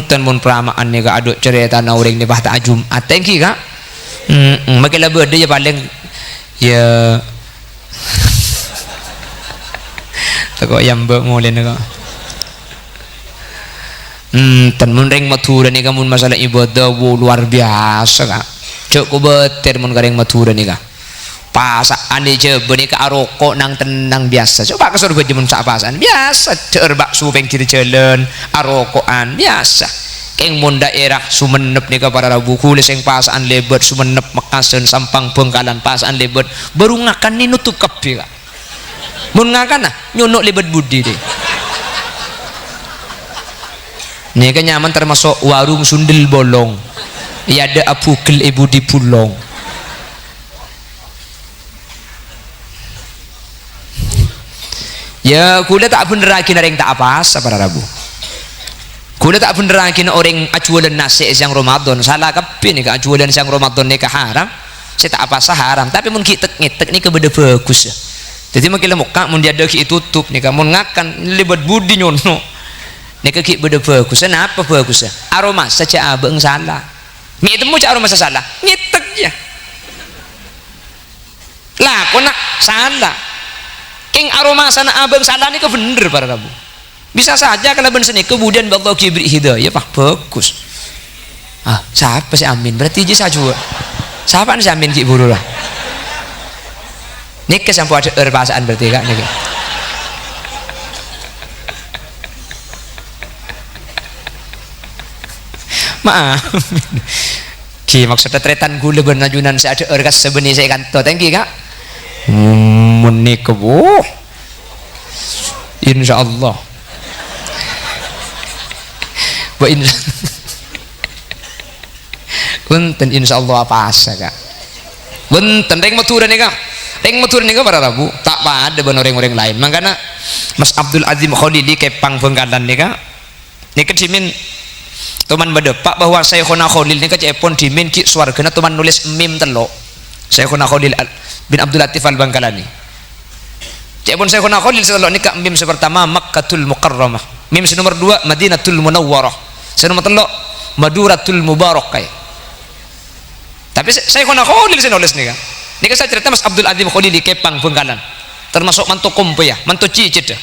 [SPEAKER 1] tan mun peramaan ni ka aduk cerita na urang ni bah ta Jumat thank you kak makin lah berde ya paling ya tako yang mulai ni kak tan mun ring matura ni kamun masalah ibadah luar biasa kak cukup beter mun gareng matura ni kak pasaan ni je beni ke aroko nang tenang biasa coba ke surga jemun sak pasaan biasa terbak supeng kiri jalan arokoan biasa keng mun daerah Sumenep ni ke para rabu kulis yang pasaan lebat Sumenep Mekasen Sampang Bengkalan pasaan lebat baru ngakan ni nutup kepi kak mun ngakan nyunuk lebat budi deh ni kan nyaman termasuk warung sundel bolong ya ada apugel ibu di pulong ya kula tak bener lagi orang tak apa para rabu kula tak bener lagi orang ajualan nasi siang Ramadan salah kepin nih ajualan siang Ramadan nih haram saya tak apa haram tapi mun kita ngitek nih kebeda bagus ya jadi makin muka mun dia ada tutup nih kamu ngakan lebat budi nyono nih kaki beda bagus kenapa bagus ya aroma saja abang salah nih itu mau aroma salah ngitek ya lah kau nak salah king aroma sana abang salah ni ke bener para rabu bisa saja kalau bener sini kemudian Allah kibri hidayah pak bagus siapa sih amin berarti je saja siapa sih amin ki buru lah nikah sampai ada perasaan berarti kak nikah maaf
[SPEAKER 2] ki maksudnya tretan gula benajunan saya ada orgas sebeni saya kanto tengki kak
[SPEAKER 1] menik bu insyaallah
[SPEAKER 2] bu Punten insyaallah apa asa kak punten reng matura nih kak reng matura nih kak para rabu tak pada ben orang-orang lain makanya Mas Abdul Azim Khalili kepang Bengkalan nih kak nih kecimin teman berdepak bahwa Syekhuna Khalil nih kecepon dimin ki swargana teman nulis mim telok Syekhuna Khalil bin Abdul Latif al Bangkalani cepon Syekhuna Khalil telok nih kak mim sepertama Makkatul Mukarramah mim nomor 2 Madinatul Munawwarah nomor telok Maduratul Mubarak kayak tapi Syekhuna Khalil saya nulis nih kan ini saya cerita Mas Abdul Azim Khalili kepang Bengkalan termasuk mantu kompo ya mantu cicit ya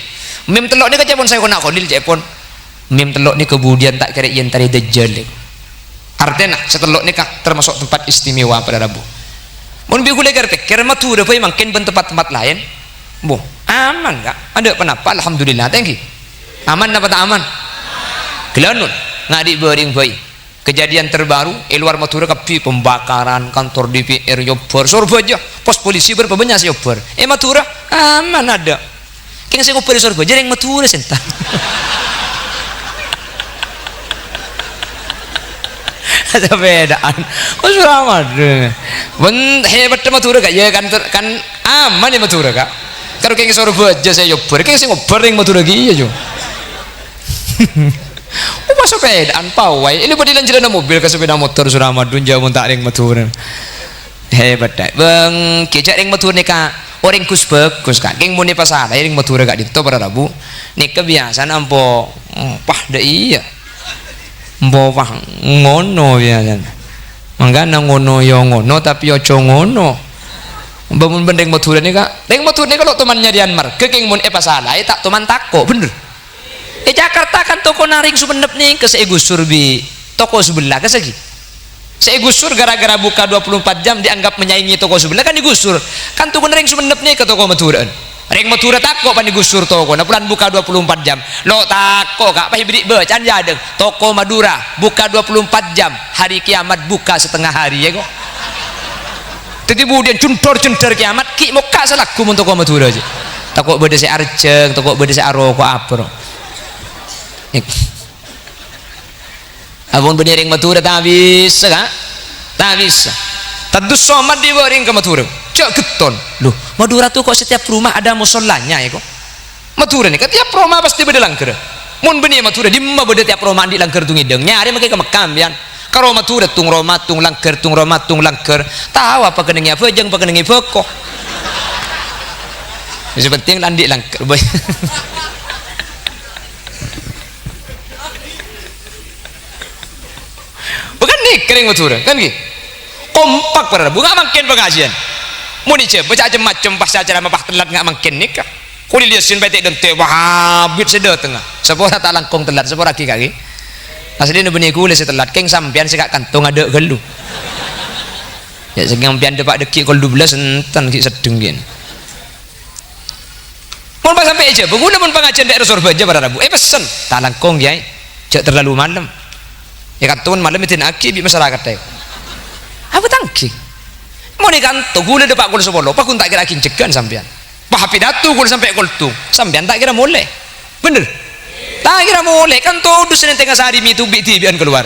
[SPEAKER 2] mim telok nih kecepon Syekhuna Khalil cepon mim telok nih kemudian tak kira yang tadi dajjal artinya setelok nih kak termasuk tempat istimewa pada Rabu mau biar gue legar kira matur apa makin tempat-tempat lain bu aman kak ada kenapa alhamdulillah thank you aman apa tak aman gelanun ngadik bering bayi kejadian terbaru luar Madura kapi pembakaran kantor DPR Yobar Surabaya pos polisi berapa banyak Yobar Madura aman ada kayaknya saya ngoper di Surabaya yang Madura sentar ada bedaan oh selamat hebat Madura kak ya kan aman ya Madura kak kalau kayaknya Surabaya saya Yobar kayaknya saya ngoper yang Madura gitu oh pas sepedaan pawai ini badilan jalan mobil ke sepeda motor Suramadun jauh tak ring Madura hebat dah bang kejak ring Madura nih kak orang kus bagus kak geng muni pasar ring Madura kak dito pada Rabu nih kebiasaan ampo pah dah iya ampo pah ngono biasa mangga ngono yo ngono tapi yo ngono bangun bendeng Madura nih kak ring Madura nih kalau temannya Dianmar ke geng muni pasar tak teman tako bener Jakarta kan toko naring Sumenep nih ke Gusur bi toko sebelah ke segi Gusur gara-gara buka 24 jam dianggap menyaingi toko sebelah kan digusur kan toko naring Sumenep nih ke toko Madura ring Madura tako pan digusur toko nah bulan buka 24 jam lo tako kak pahit beri becan jadeng toko Madura buka 24 jam hari kiamat buka setengah hari ya kok jadi kemudian cuntor kiamat ki mau kak salaku untuk toko Madura aja toko beda si arjeng toko beda si aroko apa abang berdering Madura tak bisa kak tak bisa tadus somat di bering ke Madura cak geton loh Madura tuh kok setiap rumah ada musolanya ya kok Madura nih tiap rumah pasti beda langker mun benih Madura di mana beda tiap rumah di langker tung hidung nyari makai ke Mekam bian kalau Madura tung rumah tung langker tung rumah tung langker tahu apa keningnya pejeng apa keningnya pekok yang penting landi langker bukan nih kering Madura kan gitu kompak pada bunga makin pengajian mau dicek baca macam pas acara mapah telat nggak makin nikah kulit dia sin petik dan teh habis sedih tengah sepora tak langkong telat sepora kaki asli ini benih kulit setelat keng sampian sekak kantong ada gelu ya sampian depak dekik kol 12 entan ki sedeng gini mau pas sampai aja beguna pun pengajian daerah Surabaya pada Rabu pesen tak langkong ya cek terlalu malam ya kan tuan malam itu aki di masyarakat deh apa tangki mau di kantor gula depak gula sepuluh pak kun tak kira akin cegan sampean pak pidato gula sampai gol tu sampean tak kira mulai bener tak kira mulai kan tuh udah senin tengah sehari itu bian keluar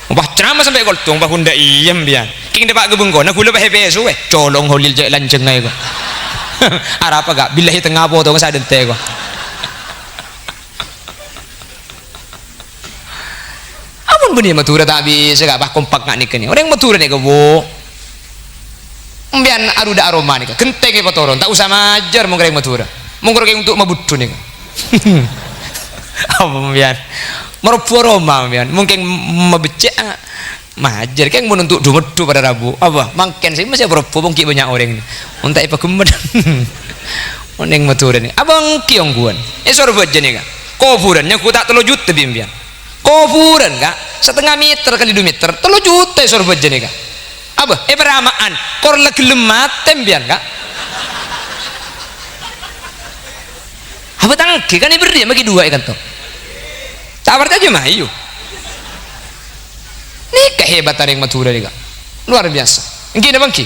[SPEAKER 2] pak ceramah sampai gol tu pak kun dah iem bian king depak gebengko nak gula pak hebat suwe colong holil jek lanceng aja kok arah apa gak billahi tengah apa tuh nggak sadar kok benih Madura tak bisa gak bah kompak gak nikah nih orang Madura nih kebo mbian aruda aroma nih kenteng ya potoron tak usah majar mau orang Madura mau orang untuk mabudu nih apa mbian merupu aroma mbian mungkin mabecek majar kan mau untuk dumedu pada Rabu apa mungkin sih masih merupu mungkin banyak orang nih untuk apa kemudian orang Madura nih abang kiong guan Surabaya nih kan kuburannya ku tak telujut tapi mbian kuburan kak setengah meter kali 2 meter 3 juta Surabaya nih kak apa beramaan kor lagi lematem biar kak apa tangki kan beri bagi 2 kan tuh sabar aja mah iyo hebat ring matura ni luar biasa ngki na bangki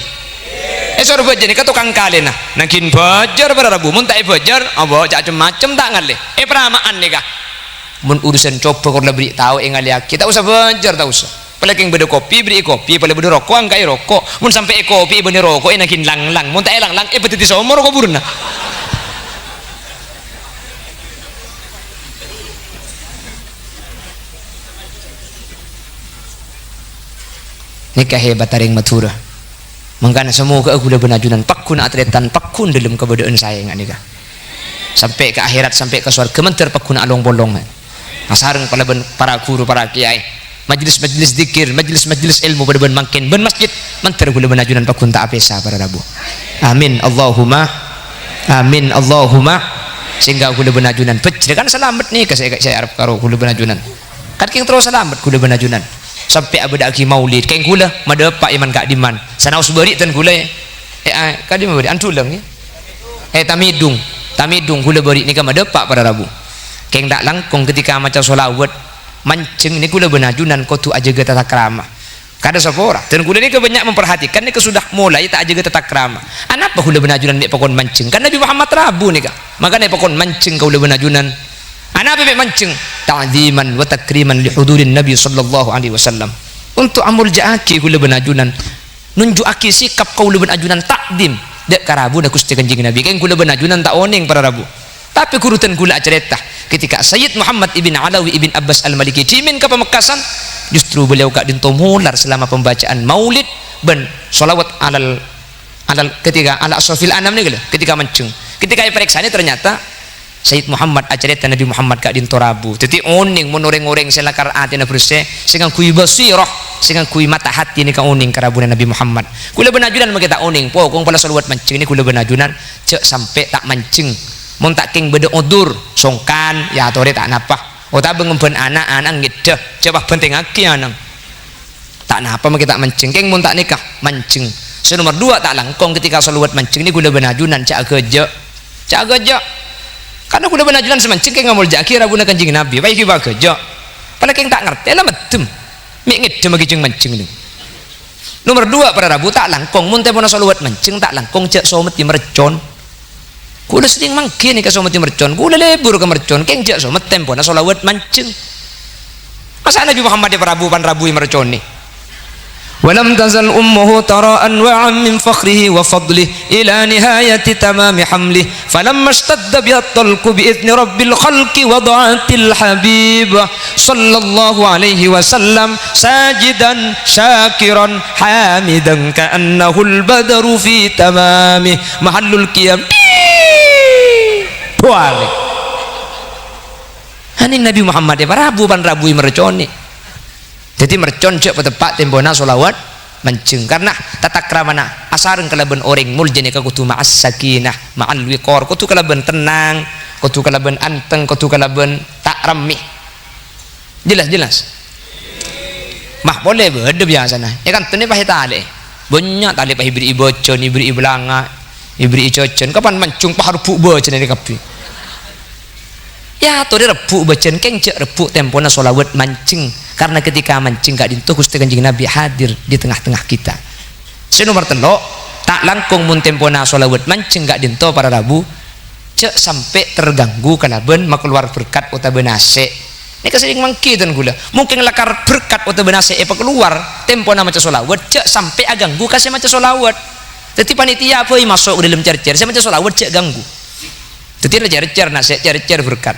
[SPEAKER 2] sore fajar ni ka tukang kale nah nangkin fajar pada Rabu mun tak fajar apa macam-macam tak ngale pramaan ni ka mun urusan coba kalau beri tahu engali kita usah fajar tak usah apalagi yang beda kopi beri kopi apalagi beda rokok angkai rokok mun sampai kopi beri rokok nangkin lang-lang mun tak lang-lang petiti somor rokok burna nikah hebat ring matura mangkana semua ke aku dah benajunan pakun atretan pakun dalam kebedaan saya ingat nikah sampai ke akhirat sampai ke surga menter pakun along bolong asareng para guru para kiai majlis-majlis zikir majlis-majlis ilmu pada ben makin ben masjid menter gula benajunan pakun tak apesa para Rabu amin Allahumma sehingga gula benajunan pecah kan selamat nih ke saya Arab karo gula benajunan kan king terus selamat gula benajunan sampai abad aki maulid kain gula mada pak iman kak diman sana usbari tan gula kak di mabari antulang ya tamidung gula bari ni ka mada pak pada Rabu kain dak langkong ketika macam solawat mancing ni gula benajunan kau tu aja tata krama kada sapora dan gula ni ke banyak memperhatikan ni ke sudah mulai tak aja tata krama anapa gula benajunan mek pakon mancing kan Nabi Muhammad Rabu ni ka makanya pakon mancing kau gula benajunan anak bebek mancing ta'ziman wa takriman li hudurin Nabi sallallahu alaihi wasallam untuk amul jaaki kula benajunan nunjuaki sikap kau leben ajunan takdim dek karabu dak Gusti Kanjeng Nabi kan kula benajunan tak oning para Rabu tapi kurutan kula cerita ketika Sayyid Muhammad ibn Alawi ibn Abbas al-Maliki dimin ke Pamekasan justru beliau kak dinto mular selama pembacaan maulid ben solawat alal ketika ala asrafil anam ni ketika mancing ketika periksaan ternyata Sayyid Muhammad acarita Nabi Muhammad kak dinto Rabu jadi oning menoreng-oreng selakar ati na bersih sehingga kui basirah sehingga kui mata hati ni ka oning karabuna Nabi Muhammad kula benajunan makita oning pokong pala salawat mancing ni kula benajunan cek sampai tak mancing mun tak king beda odur songkan ya tore tak napah o tak bengemben anak-anak ngedeh coba penting aki anang tak napa makita mancing king mun tak nikah mancing nomor 2 tak langkong ketika salawat mancing ni kula benajunan cak geje karena kuda benajunan semancing kayak ngamul jaki rabuna Kanjeng Nabi baik iba kerja pada kayak tak ngerti lah medem mik ngedem bagi jeng mancing ni nomor 2 pada Rabu tak langkong mun teh pona salawat mancing tak langkong cek somet di mercon kuda sering mangke ni ke somet di mercon kuda lebur ke mercon kayak cek somet tempona salawat mancing masa Nabi Muhammad di Rabu pan Rabu mercon ni ولم تزل أمه ترى أنواعا من فخره وفضله إلى نهاية تمام حمله فلما اشتد به الطلق بإذن رب الخلق وضعت الحبيب صلى الله عليه وسلم ساجدا شاكرا حامدا كأنه البدر في تمامه محل القيام Hani Nabi Muhammad ya Rabu pan Rabu merconi jadi mercon cek petepak tembona solawat mancing karena tata kramana asareng kalaban orang muljani ka kutu ma'as sakinah ma'al wiqor kutu kalaban tenang kutu kalaban anteng kutu kalaban tak ramih jelas mah boleh beda biasa nah ya kan tene pahe tale banyak tale pahe ibri ibocon ibri ibelanga ibri icocon kapan mancung pah rebuk bocon ni kapi ya tuh dia rebuk bocon keng cek rebuk tempona solawat mancing karena ketika mancing gak dintuh Gusti Kanjeng Nabi hadir di tengah-tengah kita nomor 3 tak langkung mun tempona solawat mancing gak dintuh para Rabu cek sampai terganggu kalaben makeluar berkat utabenase ini kesering mangkitan gula mungkin lakar berkat utabenase keluar tempona maca solawat cek sampai aganggu kasih maca solawat jadi panitia apa masuk dalam cer-cer saya maca solawat cek ganggu jadi cer-cer nase cer-cer berkat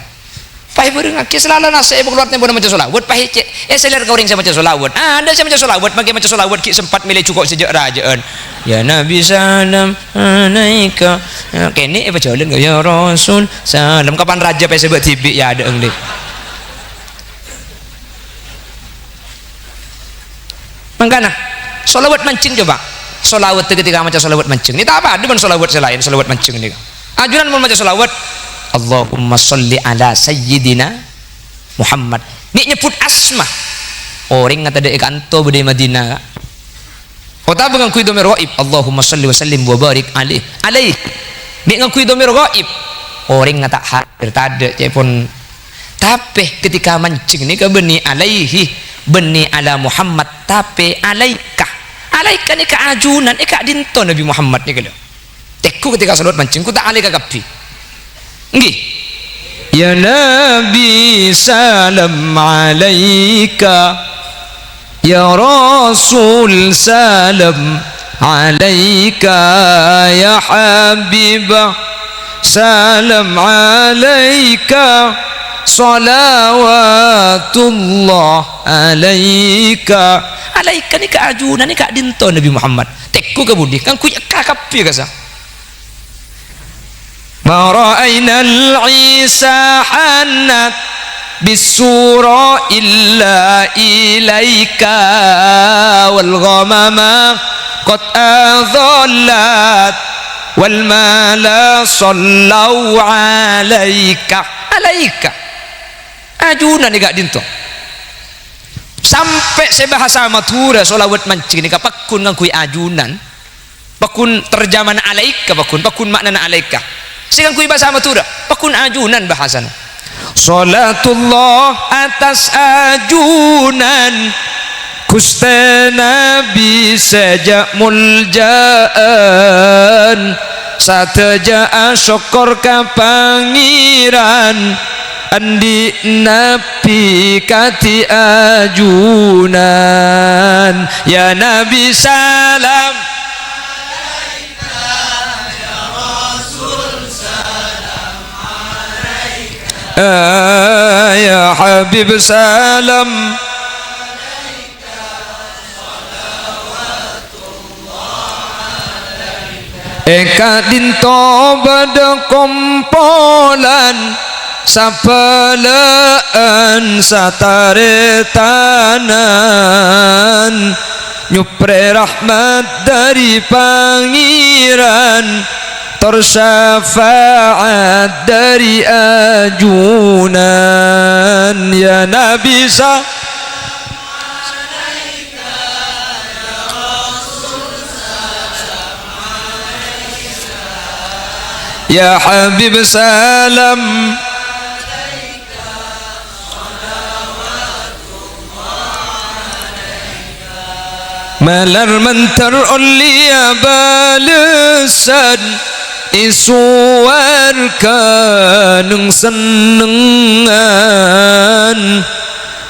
[SPEAKER 2] pahi bareng aki selalu nasi keluar tempo maca solawat pahi cek selir kau ring saya maca solawat ada saya maca solawat bagi maca solawat ki sempat milih cukup sejak rajaan ya Nabi salam alaika kene apa jalan ya Rasul salam kapan raja pahi sebab tibi ya ada engli mangkana solawat mancing coba solawat ketika maca solawat mancing ini tak apa ada solawat selain solawat mancing ini ajuran mau maca solawat Allahumma sholli ala sayyidina Muhammad ni nyebut asma orang ngata dek kanto bede Madinah kota bengang kui domir gaib Allahumma sholli wa sallim wa barik alaih ni ngakui domir gaib orang ngata hadir tade cepon tapi ketika mancing ni ke beni alaihi beni ala Muhammad tapi alaika ni keajunan kak dinto Nabi Muhammad ni kalau tekku ketika salat mancing ku tak alaika kapi nggih
[SPEAKER 1] ya Nabi salam alaika ya Rasul salam alaika ya Habibah salam alaika salawatullah alaika
[SPEAKER 2] ni keajunan ni kak dinto Nabi Muhammad tekku ke budi kan ku kapi kasa
[SPEAKER 1] ma ra'ayna al-Isa hannat bisura illa ilaika wal ghamama qad adhallat wal mala sallau alaika ajunan ni gak dinto sampai saya bahasa Madura solawat mancing ni pakun ngakui ajunan pakun terjemahan alaika pakun makna alaika sehingga kui bahasa Madura pakun ajunan bahasan salatullah atas ajunan Gusti Nabi sejak muljaan sateja syukur ka pangiran andi Nabi kati ajunan ya Nabi salam alaika ya Rasul salam alaika ya Habib salam eka dinto bada kompolan sapelaan sataretanan nyupre rahmat dari pangeran tersyafaat dari ajunan ya Nabi ya Habib salam malar mentar ulia balesan isuar kanung senengan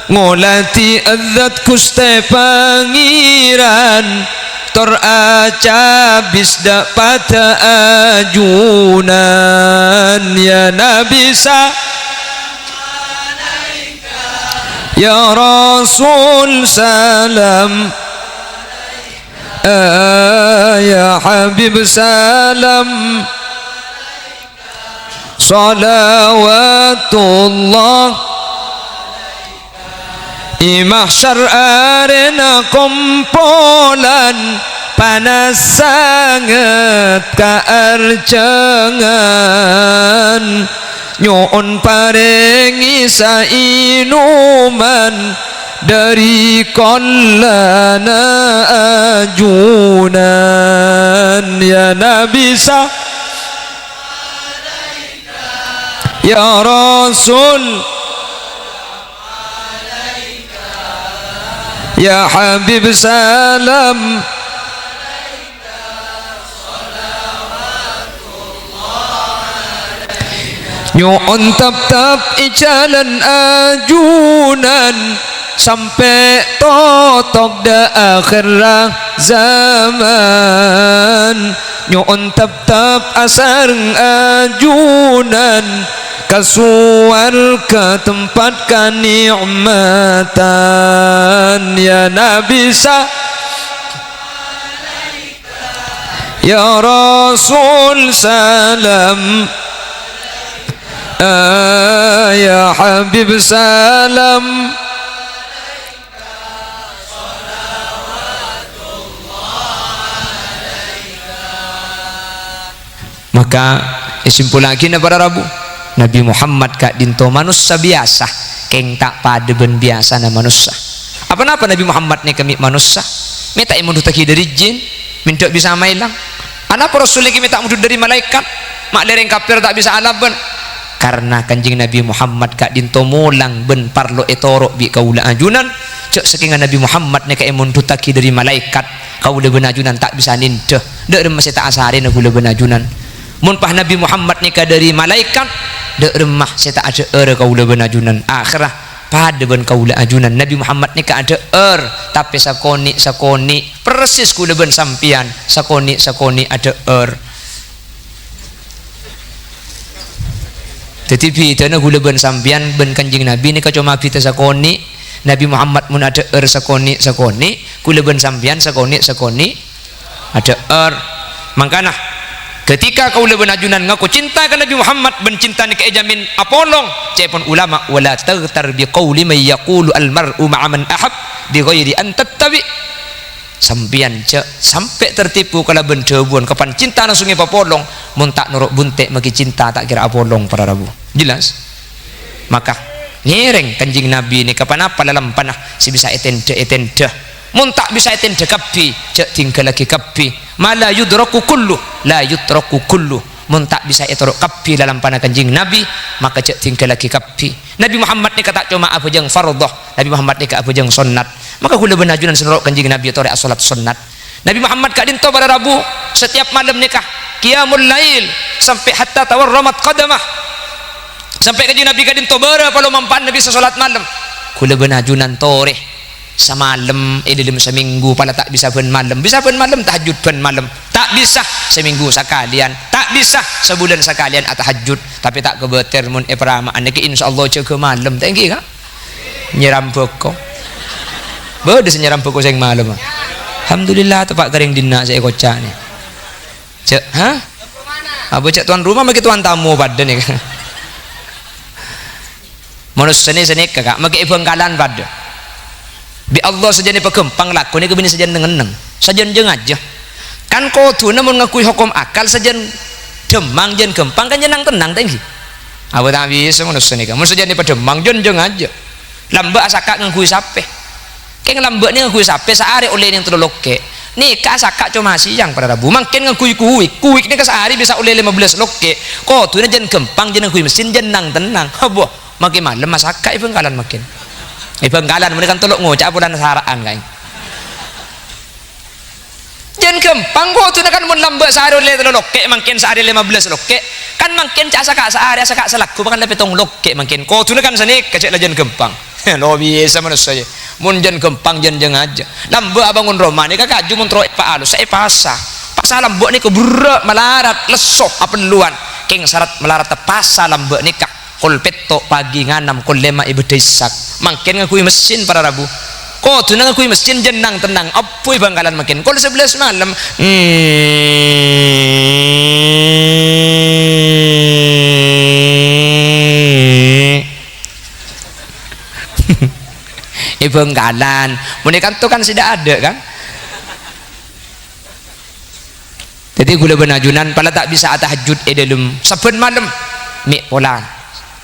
[SPEAKER 1] ngolati adzat Gusti pangeran toraca bisda pada ajunan ya Nabi ya Rasul salam ya Habib salam salawatullah imahsyar arena kompolan panas sangat kaarjangan nyuun paringi sainuman dari kolana ajunan ya Nabi ya Rasul ya Habib salam nyuun tap-tap ijalan ajunan sampai totok da akhir zaman nyuun tap-tap asar ajunan kasuar ke tempat kenikmatan ya Nabi ya Rasul salam ya Habib salam maka kesimpulan lagi para Rabu Nabi Muhammad kak dinto manusia biasa keng tak pada ben biasa na manusia apa-apa Nabi Muhammad ni kami manusia minta imun taki dari jin minta bisa mailang apa Rasul lagi minta mudut dari malaikat mak dereng kafir tak bisa alaban
[SPEAKER 2] karena kanjing Nabi Muhammad kak dinto mulang ben parlo etoro bi kaula ajunan cek saking Nabi Muhammad ne ka emun tutaki dari malaikat kaula ben ajunan tak bisa ninteh dek remah seta asarin kaula ben ajunan mun pah Nabi Muhammad ne ka dari malaikat dek remah seta ada kaula ben ajunan akhirah pada ben kaula ajunan Nabi Muhammad ni ka ada tapi sakoni persis kula ben sampian sakoni ada jadi bita na kula ben sampian ben kanjing Nabi ni ka cuma bita sakoni Nabi Muhammad mun ada sakoni kula ben sampian sakoni ada mangkana ketika kaula ben ajunan ngaku cinta ke Nabi Muhammad ben cinta ni ke ejamin apolong cepon ulama wala taghtar bi qauli may yaqulu al mar'u ma'a man ahab bi ghairi an tattabi sampian cek sampai tertipu kala ben debuan kapan cinta na sungai papolong mun tak nuruk buntek maki cinta tak kira apolong para rabu jelas maka ngereng kanjing Nabi ni kapan apa dalam panah si bisa etende mun tak bisa etende kapi cek tinggal lagi kapi mala yudraku kullu la yutraku kullu mun tak bisa etorok kapi dalam panah kanjing Nabi maka cek tinggal lagi kapi Nabi Muhammad ni kata cuma apa jeng fardhah Nabi Muhammad ni kata apa jeng sunnat maka kula benajunan senorok kanjing Nabi atau salat sunnat Nabi Muhammad kak dinto pada Rabu setiap malam nikah qiyamul lail sampai hatta tawarramat qadamah sampai kanjing Nabi kak dinto berapa lo mampan Nabi salat malam kula benajunan toreh semalam dalam seminggu pala tak bisa ben malam tahajud ben malam tak bisa seminggu sekalian tak bisa sebulan sekalian tahajud tapi tak kebeter mun peramaan niki insyaallah cek malam tak nggih kak nyeram pokok beudeus nyeram pokok sing malam alhamdulillah tepak kering dina saya kocak ni cek apa cek tuan rumah bagi tuan tamu pada ni kan manusia seni kakak magi bengkalan pada bi Allah saja ni pekempang laku ni kebini saja nengeneng saja jeng aja kan kau tu namun ngakui hukum akal saja demang jen kempang kan jenang tenang tinggi apa tak bisa manusia ni kan saja ni pademang jeng aja lambak asakak ngakui sape keng lambak ni ngakui sape sehari oleh yang terloke ni ka asakak cuma siang pada Rabu makin ngakui kuik ni ka sehari bisa oleh 15 loke kau tu jen kempang jen ngakui mesin jenang tenang apa makin malam masakak bengkalan makin bengkalan mereka tolok ngocak bulan saraan kan jen kempang kok tu kan mun lambak sehari oleh loke makin sehari 15 loke kan makin cak sehari asakak selaku bahkan lebih tong loke makin kok tu kan seni kecek jen kempang lo biasa manusia mun jen kempang jen aja lambak abangun Roma ni kakak ju mun troe pa alus saya pasal lambak ni keburak melarat lesoh apa luan king syarat melarat pasal lambak nikah kul petok pagi nganam kul lema ibu desak makin ngakui mesin para Rabu kok tu ngakui mesin jenang tenang apa bangkalan makin kul 11 malam bangkalan mereka tu kan tidak ada kan jadi gula benajunan pala tak bisa tahajud dalam saben malam mik pola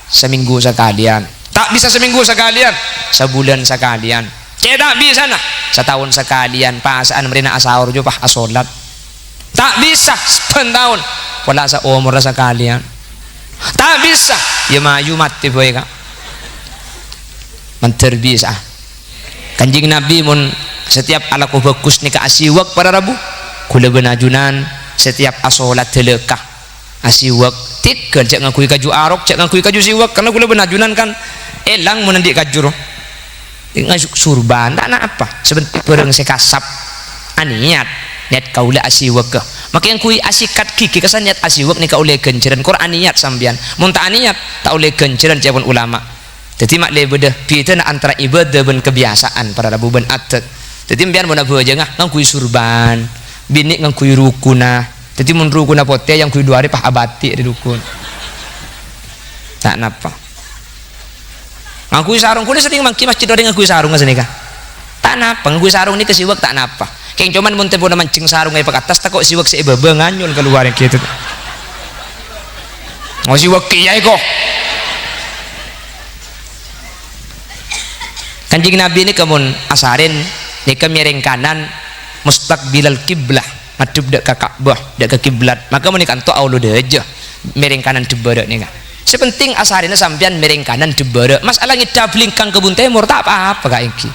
[SPEAKER 2] seminggu sekalian tak bisa seminggu sekalian sebulan sekalian tidak bisa nah setahun sekalian pasaan merina asahur juga asolat tak bisa setahun pola seumur sekalian tak bisa ya maju mati boy kak manter bisa kanjing Nabi mun setiap alaku bagus nikah asiwak pada Rabu kula benajunan setiap asolat telekah asiwak tikel cek ngakui kaju arok cek ngakui kaju siwak karena kula benajunan kan elang menandik kaju roh ngasuk surban tak nak apa sebentar pereng sekasap aniat niat kaula asiwak ke maka yang kui asikat kiki kesan niat asiwak ni kaula genceran Quran aniat sambian mun tak aniat tak oleh genceran cepon ulama jadi mak le beda pieuna antara ibadah ben kebiasaan para Rabu ben atet jadi mbian mun apa aja ngakui surban bini ngakui rukuna jadi mun rukuna pote yang kui 2 hari pah abati di dukun tak napa ngakui sarung kulit sering mangki masjid orang ngakui sarung nggak sini kah tak napa ngakui sarung ni kesiwak tak napa keng cuman mun tempo mancing sarung ngai pak atas tak kok siwak seibebe nganyul keluar yang gitu mau siwak kiai kok kanjing Nabi ini kemun asarin ni miring kanan mustaqbilal kiblah madhep dek ke Ka'bah dek ke kiblat maka menikah tu Allah aja miring kanan jebada ni kan sepenting asarina sampean miring kanan debere masalah ngidabling kang kebun timur tak apa-apa kak iki.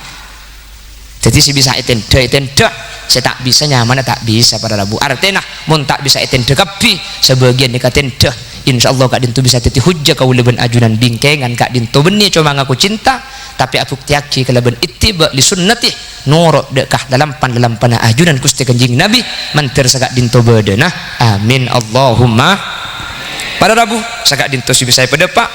[SPEAKER 2] Jadi si bisa iten dek saya tak bisa nyaman tak bisa pada rabu artinya mun tak bisa iten dek kapi sebagian dikaten dek insyaallah kak dintu bisa teti hujjah kau leben ajunan bingkengan kak dintu benih cuma ngaku cinta tapi aku tiaki kelaben ittiba li sunnati nurut dekah dalam pana ajunan Gusti Kanjeng Nabi mantir sagak dintu bedena amin Allahumma pada rabu sagak dintu si bisa pada pak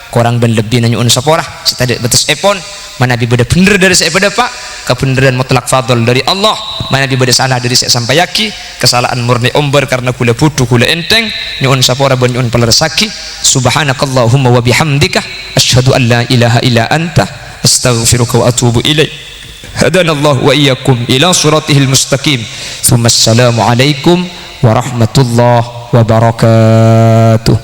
[SPEAKER 2] korang ben lebih nanya sapora setadi batas epon mana bi beda bener dari saya pada pak kebenaran mutlak fadl dari Allah mana bi beda salah dari saya sampai yaki kesalahan murni umbar karena kula butuh kula enteng nyun sapora ben nyun pelersaki subhanakallahumma wa bihamdika asyhadu an la ilaha illa anta astaghfiruka wa atubu ilaik hadanallahu wa iyyakum ila siratihil mustaqim tsumma assalamu alaikum warahmatullahi wabarakatuh.